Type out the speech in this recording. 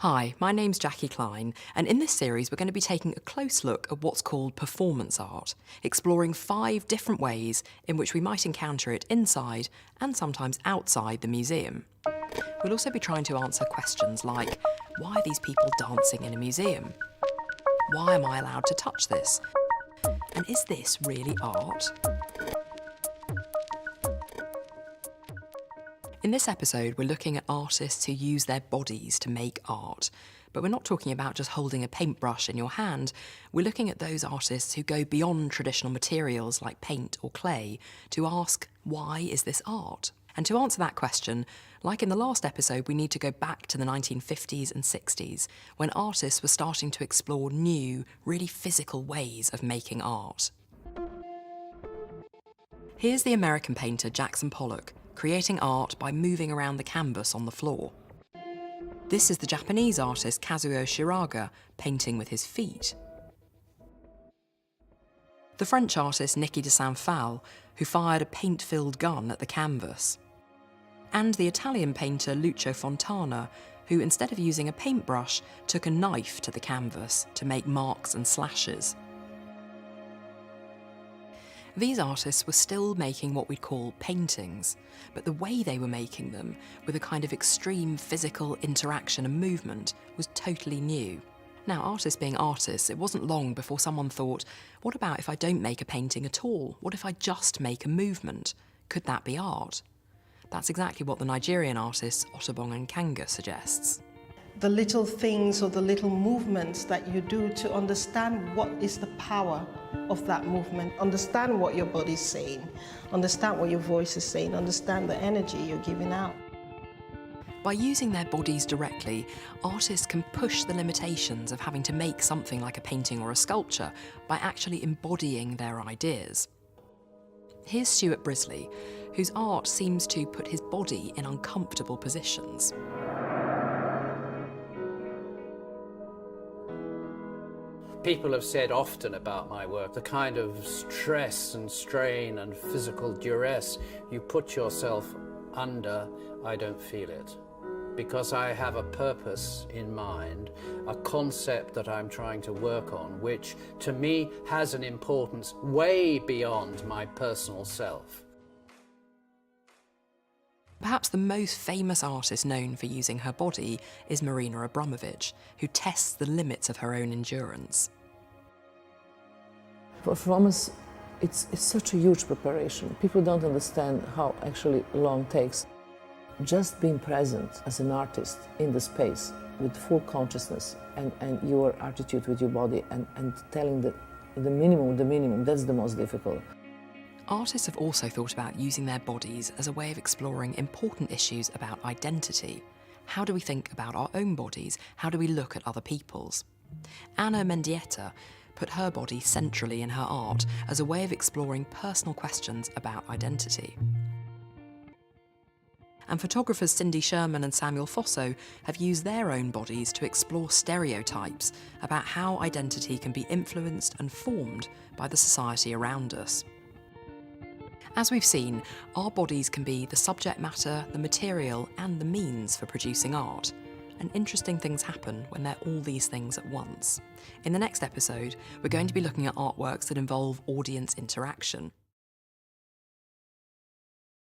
Hi, my name's Jackie Klein, and in this series we're going to be taking a close look at what's called performance art, exploring 5 different ways in which we might encounter it inside and sometimes outside the museum. We'll also be trying to answer questions like, why are these people dancing in a museum? Why am I allowed to touch this? And is this really art? In this episode, we're looking at artists who use their bodies to make art. But we're not talking about just holding a paintbrush in your hand. We're looking at those artists who go beyond traditional materials like paint or clay to ask, why is this art? And to answer that question, like in the last episode, we need to go back to the 1950s and 60s, when artists were starting to explore new, really physical ways of making art. Here's the American painter Jackson Pollock, creating art by moving around the canvas on the floor. This is the Japanese artist Kazuo Shiraga, painting with his feet. The French artist Niki de Saint-Phal, who fired a paint-filled gun at the canvas. And the Italian painter Lucio Fontana, who instead of using a paintbrush, took a knife to the canvas to make marks and slashes. These artists were still making what we'd call paintings, but the way they were making them, with a kind of extreme physical interaction and movement, was totally new. Now, artists being artists, it wasn't long before someone thought, what about if I don't make a painting at all? What if I just make a movement? Could that be art? That's exactly what the Nigerian artist Otobong Nkanga suggests. The little things or the little movements that you do to understand what is the power of that movement, understand what your body's saying, understand what your voice is saying, understand the energy you're giving out. By using their bodies directly, artists can push the limitations of having to make something like a painting or a sculpture by actually embodying their ideas. Here's Stuart Brisley, whose art seems to put his body in uncomfortable positions. People have said often about my work, the kind of stress and strain and physical duress you put yourself under, I don't feel it. Because I have a purpose in mind, a concept that I'm trying to work on, which to me has an importance way beyond my personal self. Perhaps the most famous artist known for using her body is Marina Abramović, who tests the limits of her own endurance. Performance, it's such a huge preparation. People don't understand how actually long it takes. Just being present as an artist in the space with full consciousness and your attitude with your body and telling the minimum, that's the most difficult. Artists have also thought about using their bodies as a way of exploring important issues about identity. How do we think about our own bodies? How do we look at other people's? Anna Mendieta put her body centrally in her art as a way of exploring personal questions about identity. And photographers Cindy Sherman and Samuel Fosso have used their own bodies to explore stereotypes about how identity can be influenced and formed by the society around us. As we've seen, our bodies can be the subject matter, the material, and the means for producing art. And interesting things happen when they're all these things at once. In the next episode, we're going to be looking at artworks that involve audience interaction.